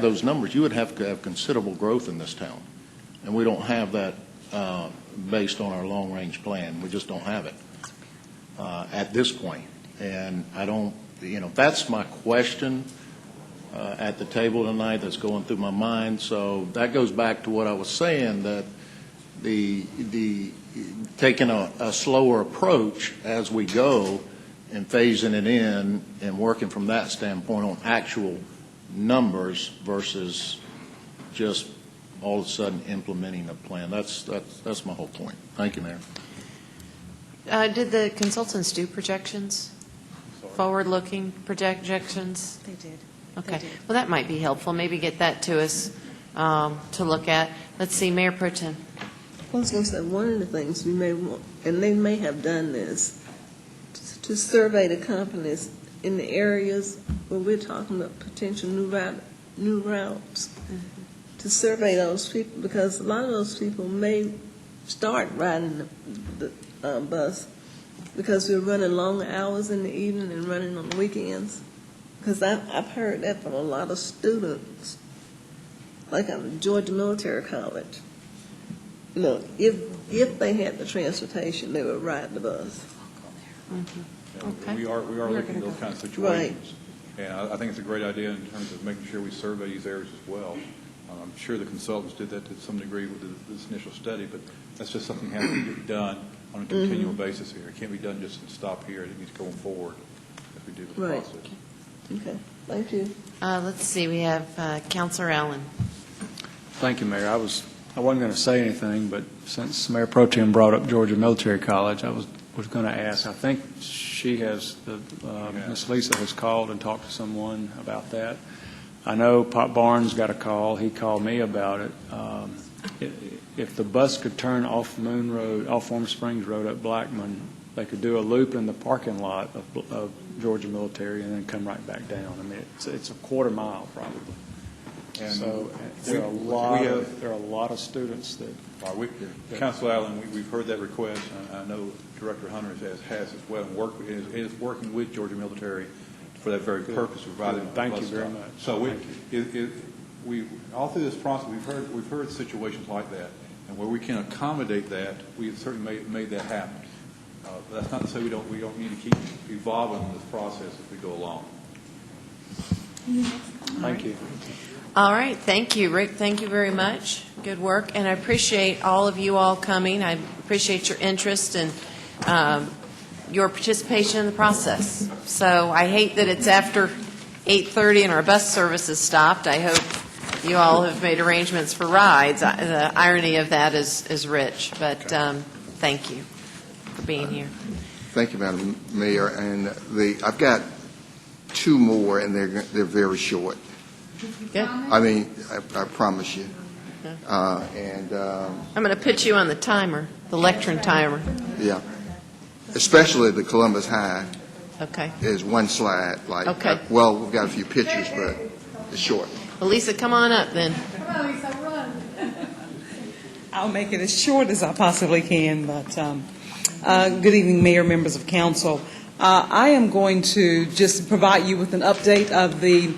those numbers, you would have to have considerable growth in this town. And we don't have that based on our long-range plan. We just don't have it at this point. And I don't, that's my question at the table tonight that's going through my mind. So that goes back to what I was saying, that the taking a slower approach as we go and phasing it in and working from that standpoint on actual numbers versus just all of a sudden implementing a plan. That's my whole point. Thank you, Mayor. Did the consultants do projections? Forward-looking projections? They did. Okay. They did. Well, that might be helpful. Maybe get that to us to look at. Let's see, Mayor Pro Tem. I was going to say, one of the things we may want, and they may have done this, to survey the companies in the areas where we're talking about potential new routes, to survey those people, because a lot of those people may start riding the bus because we're running long hours in the evening and running on the weekends. Because I've heard that from a lot of students, like at Georgia Military College. If they had the transportation, they would ride the bus. Okay. We are looking at those kind of situations. Right. And I think it's a great idea in terms of making sure we survey these areas as well. I'm sure the consultants did that to some degree with this initial study, but that's just something that has to get done on a continual basis here. It can't be done just and stop here. It needs to go forward as we do the process. Okay, thank you. Let's see, we have Councilor Allen. Thank you, Mayor. I wasn't going to say anything, but since Mayor Pro Tem brought up Georgia Military College, I was going to ask. I think she has, Ms. Lisa has called and talked to someone about that. I know Pop Barnes got a call. He called me about it. If the bus could turn off Moon Road, off Warm Springs Road at Blackman, they could do a loop in the parking lot of Georgia Military and then come right back down. I mean, it's a quarter mile probably. And so there are a lot of students that. Council Allen, we've heard that request. I know Director Hunter has as well, and is working with Georgia Military for that very purpose, providing. Thank you very much. So we all through this process, we've heard situations like that, and where we can accommodate that, we have certainly made that happen. But that's not to say we don't need to keep evolving this process as we go along. Thank you. All right, thank you, Rick. Thank you very much. Good work, and I appreciate all of you all coming. I appreciate your interest and your participation in the process. So I hate that it's after 8:30 and our bus service has stopped. I hope you all have made arrangements for rides. The irony of that is rich, but thank you for being here. Thank you, Madam Mayor. And I've got two more, and they're very short. Good. I mean, I promise you. I'm going to put you on the timer, the lectern timer. Yeah. Especially the Columbus High. Okay. Is one slide. Okay. Well, we've got a few pictures, but it's short. Well, Lisa, come on up then. Come on, Lisa, run. I'll make it as short as I possibly can, but good evening, Mayor, members of council. I am going to just provide you with an update of the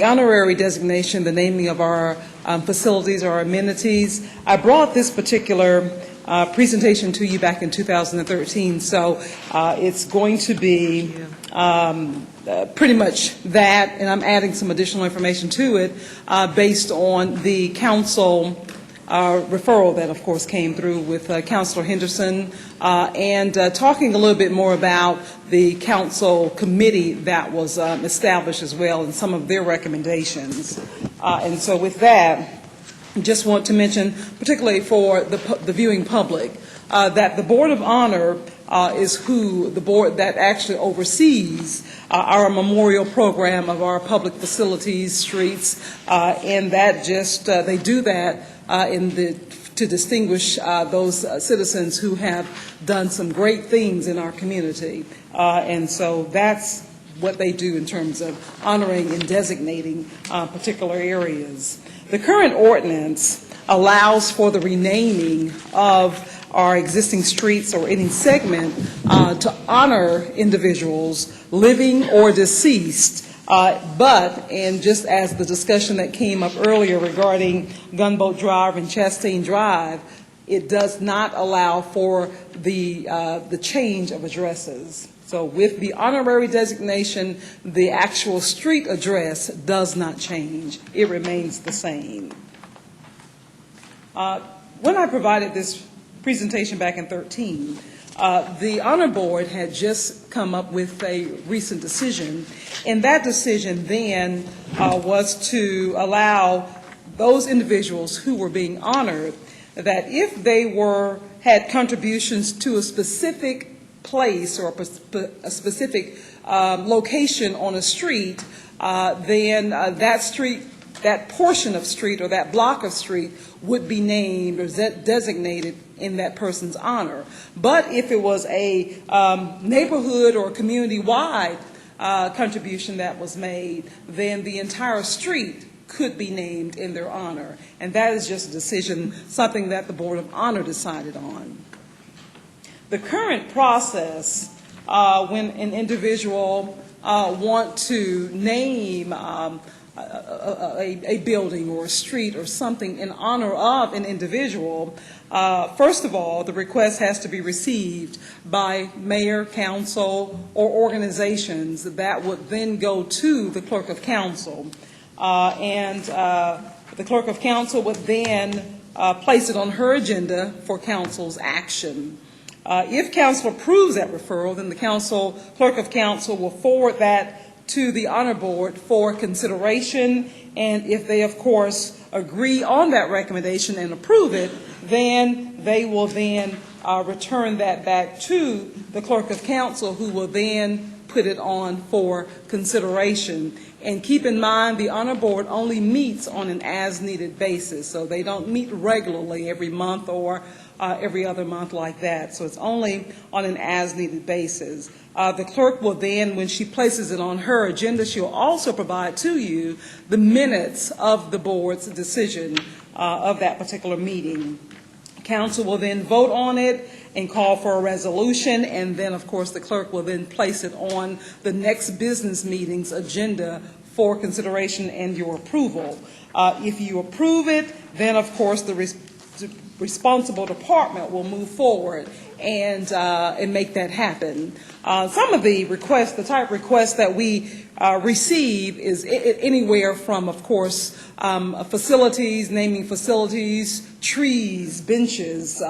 honorary designation, the naming of our facilities or amenities. I brought this particular presentation to you back in 2013, so it's going to be pretty much that, and I'm adding some additional information to it based on the council referral that, of course, came through with Councilor Henderson, and talking a little bit more about the council committee that was established as well and some of their recommendations. And so with that, I just want to mention, particularly for the viewing public, that the Board of Honor is the board that actually oversees our memorial program of our public facilities, streets, and that just they do that to distinguish those citizens who have done some great things in our community. And so that's what they do in terms of honoring and designating particular areas. The current ordinance allows for the renaming of our existing streets or any segment to honor individuals living or deceased And just as the discussion that came up earlier regarding Gunboat Drive and Chastain Drive, it does not allow for the change of addresses. So with the honorary designation, the actual street address does not change. It remains the same. When I provided this presentation back in 2013, the Honor Board had just come up with a recent decision, and that decision then was to allow those individuals who were being honored that if they had contributions to a specific place or a specific location on a street, then that street, that portion of street or that block of street would be named or designated in that person's honor. But if it was a neighborhood or community-wide contribution that was made, then the entire street could be named in their honor. And that is just a decision, something that the Board of Honor decided on. The current process, when an individual want to name a building or a street or something in honor of an individual, first of all, the request has to be received by mayor, council, or organizations that would then go to the clerk of council. The clerk of council would then place it on her agenda for council's action. If council approves that referral, then the clerk of council will forward that to the honor board for consideration, and if they, of course, agree on that recommendation and approve it, then they will then return that back to the clerk of council, who will then put it on for consideration. And keep in mind, the honor board only meets on an as-needed basis, so they don't meet regularly every month or every other month like that. So it's only on an as-needed basis. The clerk will then, when she places it on her agenda, she'll also provide to you the minutes of the board's decision of that particular meeting. Council will then vote on it and call for a resolution, and then, of course, the clerk will then place it on the next business meeting's agenda for consideration and your approval. If you approve it, then, of course, the responsible department will move forward and make that happen. Some of the requests, the type requests that we receive is anywhere from, of course, facilities, naming facilities, trees, benches,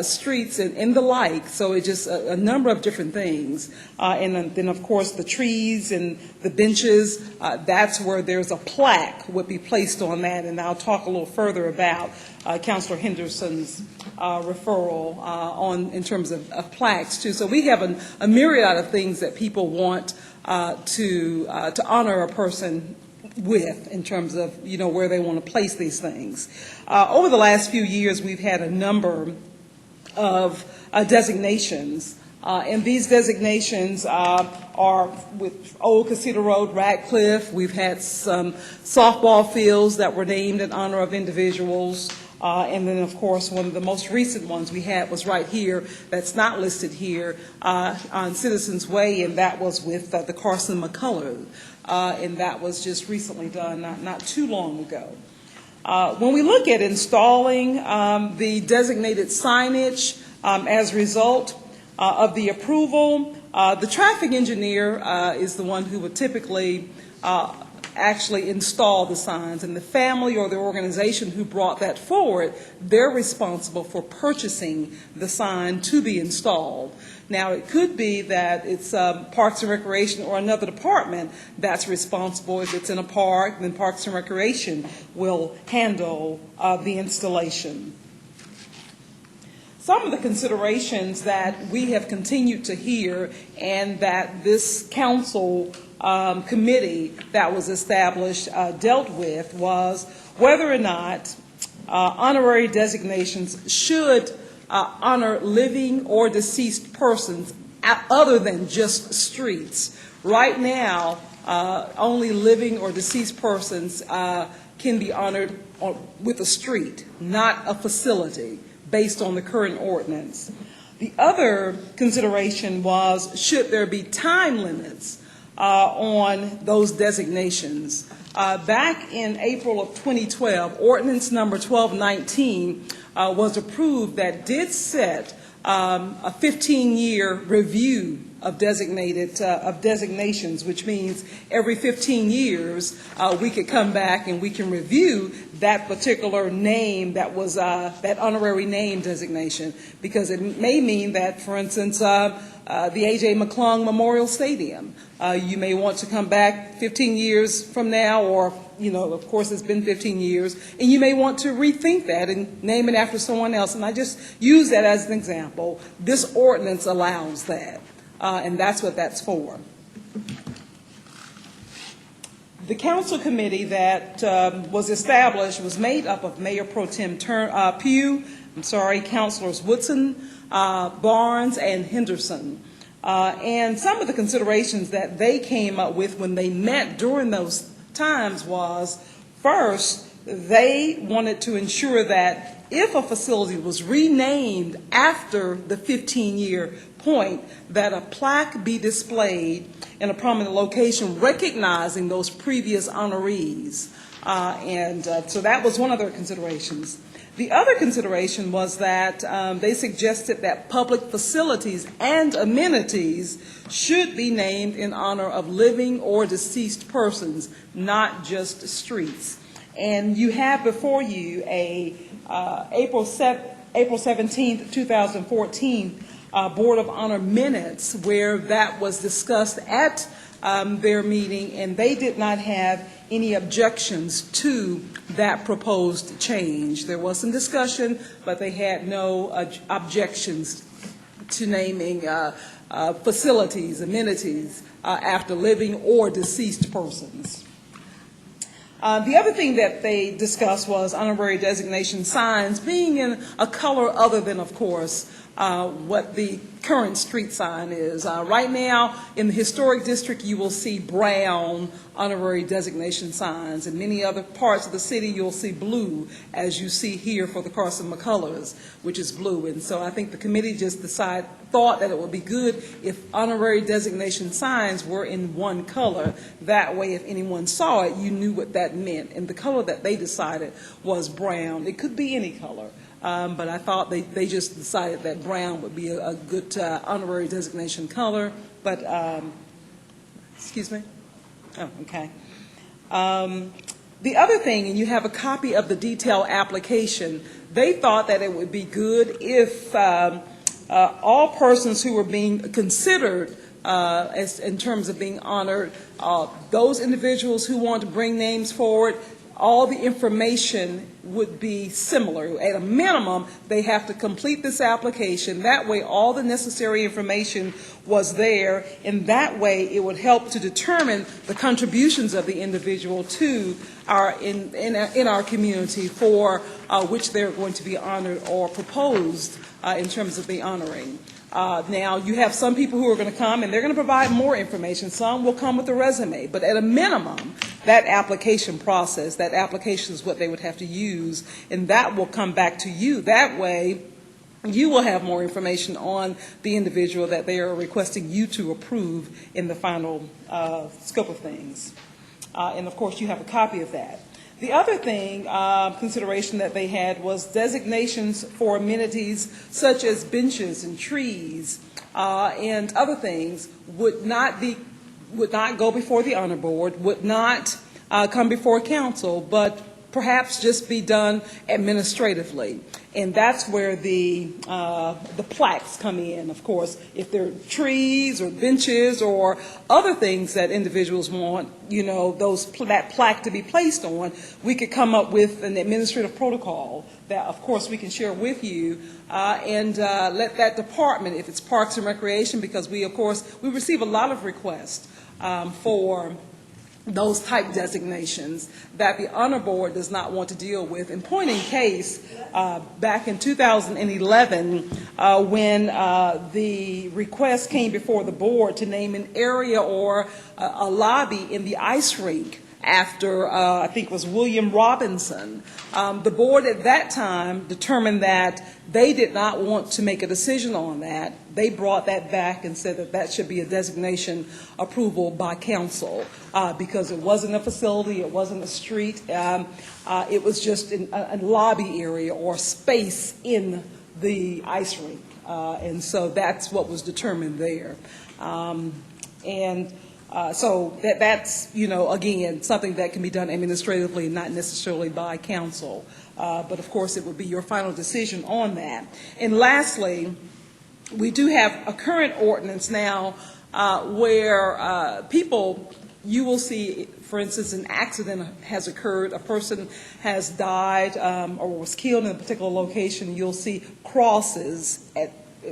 streets, and the like. So it's just a number of different things. And then, of course, the trees and the benches, that's where there's a plaque would be placed on that. And I'll talk a little further about Councilor Henderson's referral in terms of plaques, too. So we have a myriad of things that people want to honor a person with, in terms of, where they want to place these things. Over the last few years, we've had a number of designations, and these designations are with Old Casita Road, Radcliffe. We've had some softball fields that were named in honor of individuals. And then, of course, one of the most recent ones we had was right here, that's not listed here, on Citizens Way, and that was with the Carson McCullough, and that was just recently done, not too long ago. When we look at installing the designated signage as a result of the approval, the traffic engineer is the one who would typically actually install the signs, and the family or the organization who brought that forward, they're responsible for purchasing the sign to be installed. Now, it could be that it's Parks and Recreation or another department that's responsible. If it's in a park, then Parks and Recreation will handle the installation. Some of the considerations that we have continued to hear, and that this council committee that was established dealt with, was whether or not honorary designations should honor living or deceased persons other than just streets. Right now, only living or deceased persons can be honored with a street, not a facility, based on the current ordinance. The other consideration was, should there be time limits on those designations. Back in April of 2012, ordinance number 1219 was approved that did set a 15-year review of designations, which means every 15 years we could come back and we can review that particular name that was that honorary name designation, because it may mean that, for instance, the A.J. McClung Memorial Stadium, you may want to come back 15 years from now, or, you know, of course it's been 15 years, and you may want to rethink that and name it after someone else. And I just use that as an example. This ordinance allows that. And that's what that's for. The council committee that was established was made up of Mayor Pro Tem Pugh, Councilors Woodson, Barnes, and Henderson. And some of the considerations that they came up with when they met during those times was, first, they wanted to ensure that if a facility was renamed after the 15-year point, that a plaque be displayed in a prominent location recognizing those previous honorees. So that was one of their considerations. The other consideration was that they suggested that public facilities and amenities should be named in honor of living or deceased persons, not just streets. And you have before you a April 17th, 2014 Board of Honor minutes where that was discussed at their meeting, and they did not have any objections to that proposed change. There was some discussion, but they had no objections to naming facilities, amenities after living or deceased persons. The other thing that they discussed was honorary designation signs being in a color other than, of course, what the current street sign is. Right now, in the historic district, you will see brown honorary designation signs. In many other parts of the city, you'll see blue, as you see here for the Carson McCullers, which is blue. And so I think the committee just thought that it would be good if honorary designation signs were in one color. That way, if anyone saw it, you knew what that meant. And the color that they decided was brown. It could be any color. But I thought they just decided that brown would be a good honorary designation color. But, excuse me? Oh, okay. The other thing, and you have a copy of the detailed application, they thought that it would be good if all persons who were being considered in terms of being honored, those individuals who want to bring names forward, all the information would be similar. At a minimum, they have to complete this application. That way, all the necessary information was there, and that way it would help to determine the contributions of the individual to in our community for which they're going to be honored or proposed in terms of the honoring. Now, you have some people who are going to come and they're going to provide more information. Some will come with a resume. But at a minimum, that application process, that application is what they would have to use, and that will come back to you. That way, you will have more information on the individual that they are requesting you to approve in the final scope of things. And, of course, you have a copy of that. The other thing, consideration that they had was designations for amenities such as benches and trees and other things would not go before the honor board, would not come before council, but perhaps just be done administratively. And that's where the plaques come in, of course. If there are trees or benches or other things that individuals want, you know, that plaque to be placed on, we could come up with an administrative protocol that, of course, we can share with you and let that department, if it's Parks and Recreation, because we receive a lot of requests for those type designations that the honor board does not want to deal with. In point in case, back in 2011, when the request came before the board to name an area or a lobby in the ice rink after, I think it was William Robinson. The board at that time determined that they did not want to make a decision on that. They brought that back and said that that should be a designation approval by council because it wasn't a facility, it wasn't a street, it was just a lobby area or space in the ice rink. And so that's what was determined there. So that's, again, something that can be done administratively, not necessarily by council. But of course, it would be your final decision on that. And lastly, we do have a current ordinance now where people, you will see, for instance, an accident has occurred, a person has died or was killed in a particular location, you'll see crosses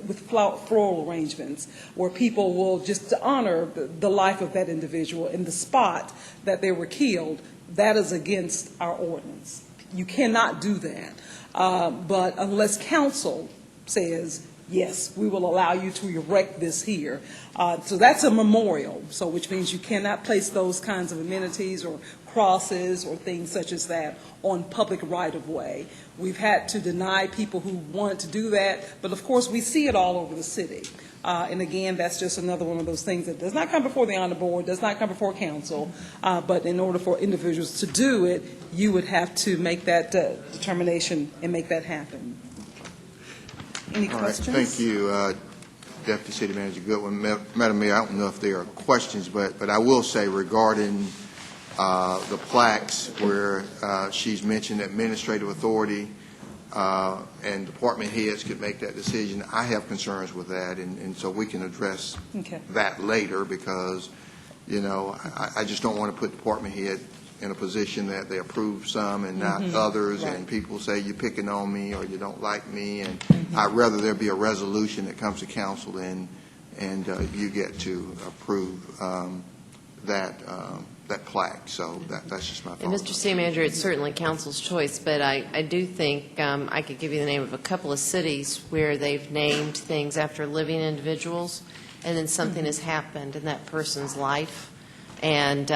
with floral arrangements where people will just honor the life of that individual in the spot that they were killed. That is against our ordinance. You cannot do that. But unless council says, yes, we will allow you to erect this here. So that's a memorial, so which means you cannot place those kinds of amenities or crosses or things such as that on public right-of-way. We've had to deny people who wanted to do that, but of course we see it all over the city. And again, that's just another one of those things that does not come before the honor board, does not come before council, but in order for individuals to do it, you would have to make that determination and make that happen. Any questions? All right, thank you, Deputy City Manager Goodwin. Madam Mayor, I don't know if there are questions, but I will say regarding the plaques where she's mentioned administrative authority and department heads could make that decision, I have concerns with that, and so we can address that later because, I just don't want to put department head in a position that they approve some and not others, and people say you're picking on me or you don't like me, and I'd rather there be a resolution that comes to council and you get to approve that plaque. So that's just my thought. And Mr. City Manager, it's certainly council's choice, but I do think I could give you the name of a couple of cities where they've named things after living individuals, and then something has happened in that person's life, and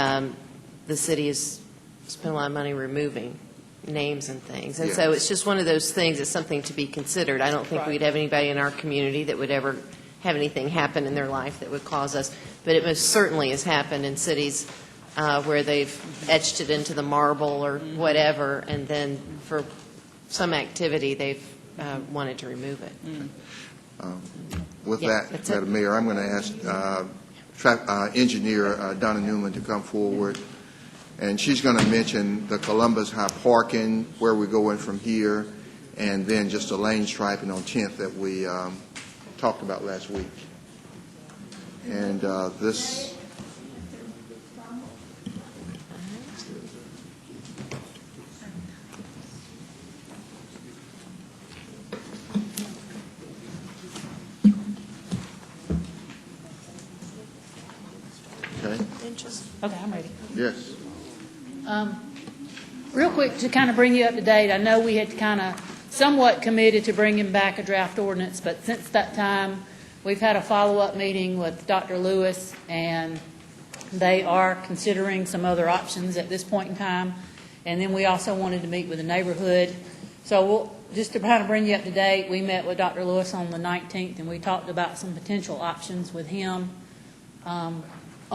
the city has spent a lot of money removing names and things. And so it's just one of those things. It's something to be considered. I don't think we'd have anybody in our community that would ever have anything happen in their life that would cause us. But it most certainly has happened in cities where they've etched it into the marble or whatever, and then for some activity they've wanted to remove it. With Yeah, that, Madam Mayor, I'm going to ask Engineer Donna Newman to come forward. And she's going to mention the Columbus High parking, where we're going from here, and then just the lane striping on 10th that we talked about last week. And this... Okay. Okay, I'm ready. Yes. Real quick, to kind of bring you up to date, I know we had kind of somewhat committed to bringing back a draft ordinance, but since that time, we've had a follow-up meeting with Dr. Lewis, and they are considering some other options at this point in time. And then we also wanted to meet with the neighborhood. So just to kind of bring you up to date, we met with Dr. Lewis on the 19th, and we talked about some potential options with him. On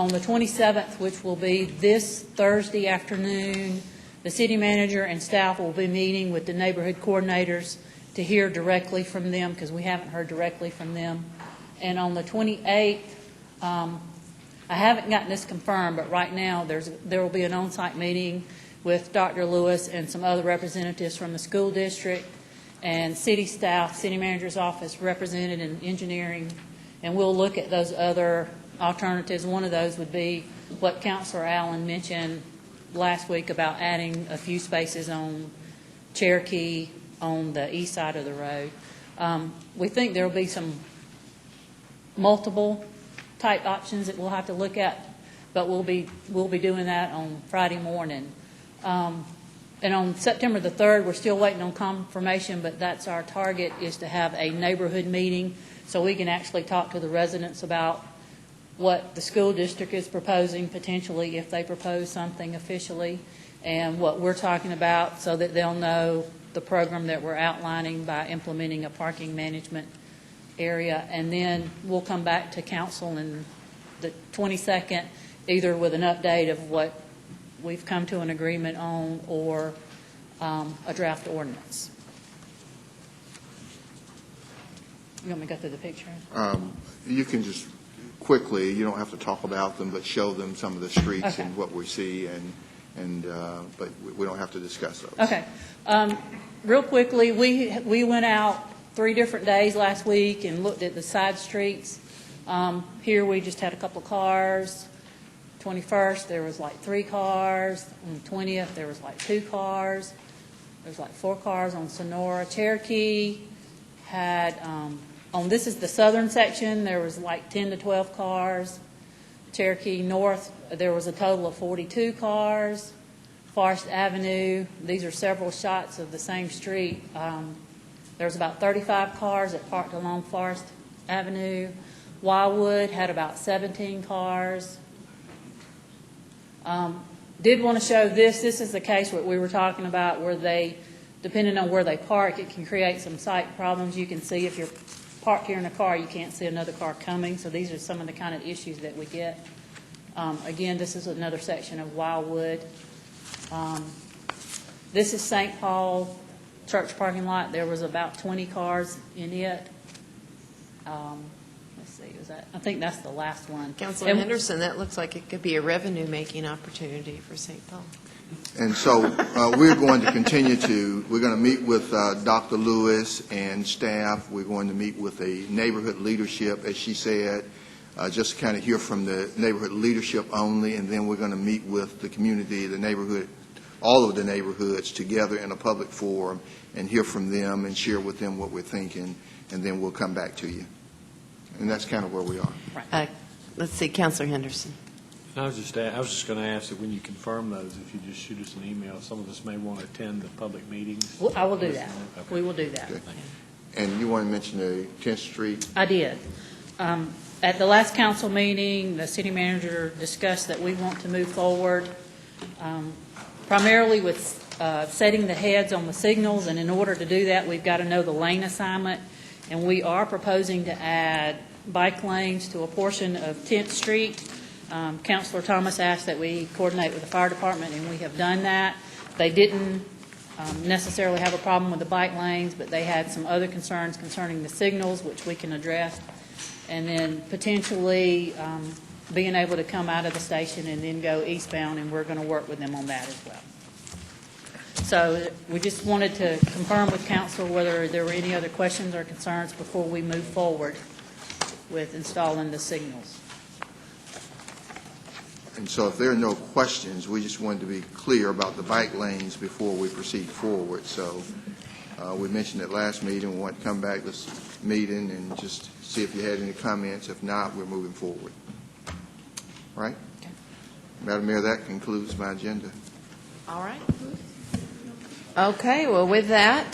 the 27th, which will be this Thursday afternoon, the city manager and staff will be meeting with the neighborhood coordinators to hear directly from them, because we haven't heard directly from them. And on the 28th, I haven't gotten this confirmed, but right now there will be an on-site meeting with Dr. Lewis and some other representatives from the school district and city staff, city manager's office represented in engineering, and we'll look at those other alternatives. One of those would be what Councilor Allen mentioned last week about adding a few spaces on Cherokee on the east side of the road. We think there will be some multiple type options that we'll have to look at, but we'll be doing that on Friday morning. And on September the 3rd, we're still waiting on confirmation, but that's our target, is to have a neighborhood meeting so we can actually talk to the residents about what the school district is proposing potentially if they propose something officially, and what we're talking about so that they'll know the program that we're outlining by implementing a parking management area. And then we'll come back to council in the 22nd, either with an update of what we've come to an agreement on or a draft ordinance. You want me to go through the picture? You can just quickly, you don't have to talk about them, but show them some of the streets Okay. and what we see, but we don't have to discuss those. Okay. Real quickly, we went out 3 different days last week and looked at the side streets. Here, we just had a couple of cars. 21st, there was like 3 cars. On the 20th, there was like 2 cars. There was like 4 cars on Sonora. Cherokee had, this is the southern section, there was like 10 to 12 cars. Cherokee North, there was a total of 42 cars. Forest Avenue, these are several shots of the same street. There was about 35 cars that parked along Forest Avenue. Wildwood had about 17 cars. Did want to show this. This is the case what we were talking about where they, depending on where they park, it can create some sight problems. You can see if you're parked here in a car, you can't see another car coming. So these are some of the kind of issues that we get. Again, this is another section of Wildwood. This is St. Paul Church parking lot. There was about 20 cars in it. Let's see, I think that's the last one. Councilor Henderson, that looks like it could be a revenue-making opportunity for St. Paul. And so we're going to continue we're going to meet with Dr. Lewis and staff. We're going to meet with a neighborhood leadership, as she said, just to kind of hear from the neighborhood leadership only, and then we're going to meet with the community, the neighborhood, all of the neighborhoods together in a public forum and hear from them and share with them what we're thinking, and then we'll come back to you. And that's kind of where we are. Let's see, Councilor Henderson. I was just going to ask that when you confirm those, if you just shoot us an email. Some of us may want to attend the public meetings. I will do that. Okay. We will do that. Okay. And you want to mention the 10th Street? I did. At the last council meeting, the city manager discussed that we want to move forward primarily with setting the heads on the signals, and in order to do that, we've got to know the lane assignment, and we are proposing to add bike lanes to a portion of 10th Street. Councilor Thomas asked that we coordinate with the fire department, and we have done that. They didn't necessarily have a problem with the bike lanes, but they had some other concerns concerning the signals, which we can address, and then potentially being able to come out of the station and then go eastbound, and we're going to work with them on that as well. So we just wanted to confirm with council whether there were any other questions or concerns before we move forward with installing the signals. And so if there are no questions, we just wanted to be clear about the bike lanes before we proceed forward. So we mentioned at last meeting, we want to come back this meeting and just see if you had any comments. If not, we're moving forward. All right? Okay. Madam Mayor, that concludes my agenda. All right. Okay, well, with that,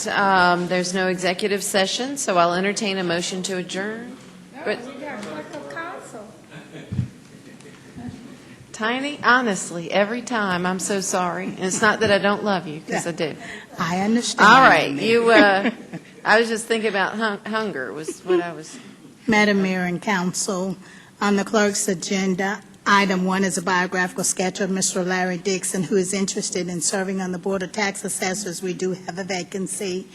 there's no executive session, so I'll entertain a motion to adjourn. But Tiny, honestly, every time, I'm so sorry. And it's not that I don't love you, because I do. I understand. All right, I was just thinking about hunger was what I was. Madam Mayor and Council, on the clerk's agenda, item 1 is a biographical sketch of Mr. Larry Dixon, who is interested in serving on the Board of Tax Assessors. We do have a vacancy.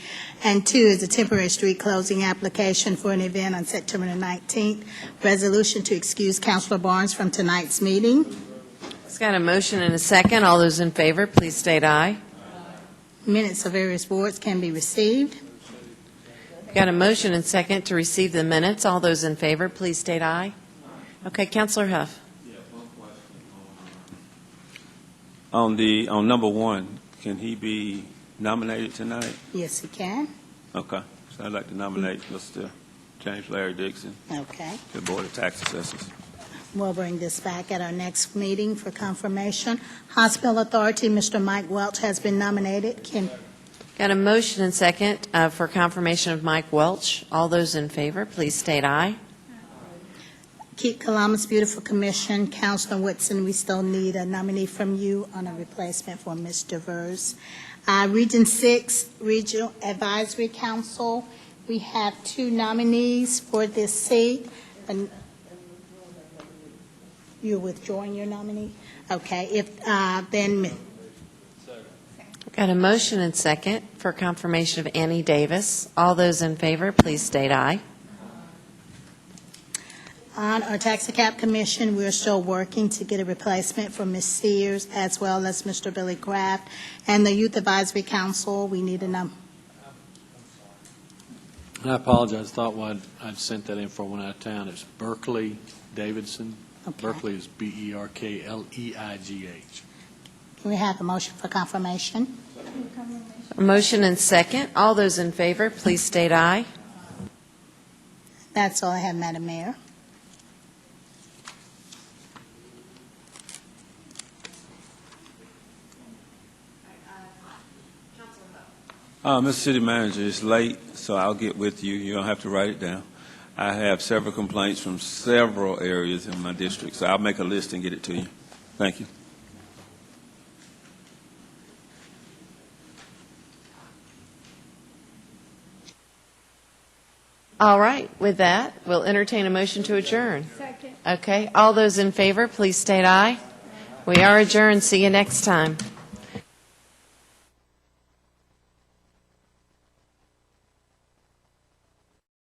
And 2 is a temporary street closing application for an event on September the 19th. Resolution to excuse Councilor Barnes from tonight's meeting. It's got a motion and a second. All those in favor, please state aye. Minutes of various boards can be received. Got a motion and second to receive the minutes. All those in favor, please state aye. Okay, Councilor Huff. On number 1, can he be nominated tonight? Yes, he can. Okay. So I'd like to nominate Mr. James Larry Dixon Okay. to the Board of Tax Assessors. We'll bring this back at our next meeting for confirmation. Hospital Authority, Mr. Mike Welch has been nominated. Got a motion and second for confirmation of Mike Welch. All those in favor, please state aye. Keep Columbus Beautiful Commission, Councilman Whitson, we still need a nominee from you on a replacement for Ms. DeVers. Region 6, Regional Advisory Council, we have 2 nominees for this seat. And you're withdrawing your nominee? Okay, then Got a motion and second for confirmation of Annie Davis. All those in favor, please state aye. on our Tax Cap Commission, we're still working to get a replacement for Ms. Sears as well as Mr. Billy Kraft. And the Youth Advisory Council, we need a I apologize, thought I'd sent that info when out of town. It's Berkeley Davidson. Okay. Berkeley is Berkleigh. Can we have a motion for confirmation? A motion and second. All those in favor, please state aye. That's all I have, Madam Mayor. Mr. City Manager, it's late, so I'll get with you. You don't have to write it down. I have several complaints from several areas in my district, so I'll make a list and get it to you. Thank you. All right, with that, we'll entertain a motion to adjourn. Second. Okay, all those in favor, please state aye. We are adjourned. See you next time.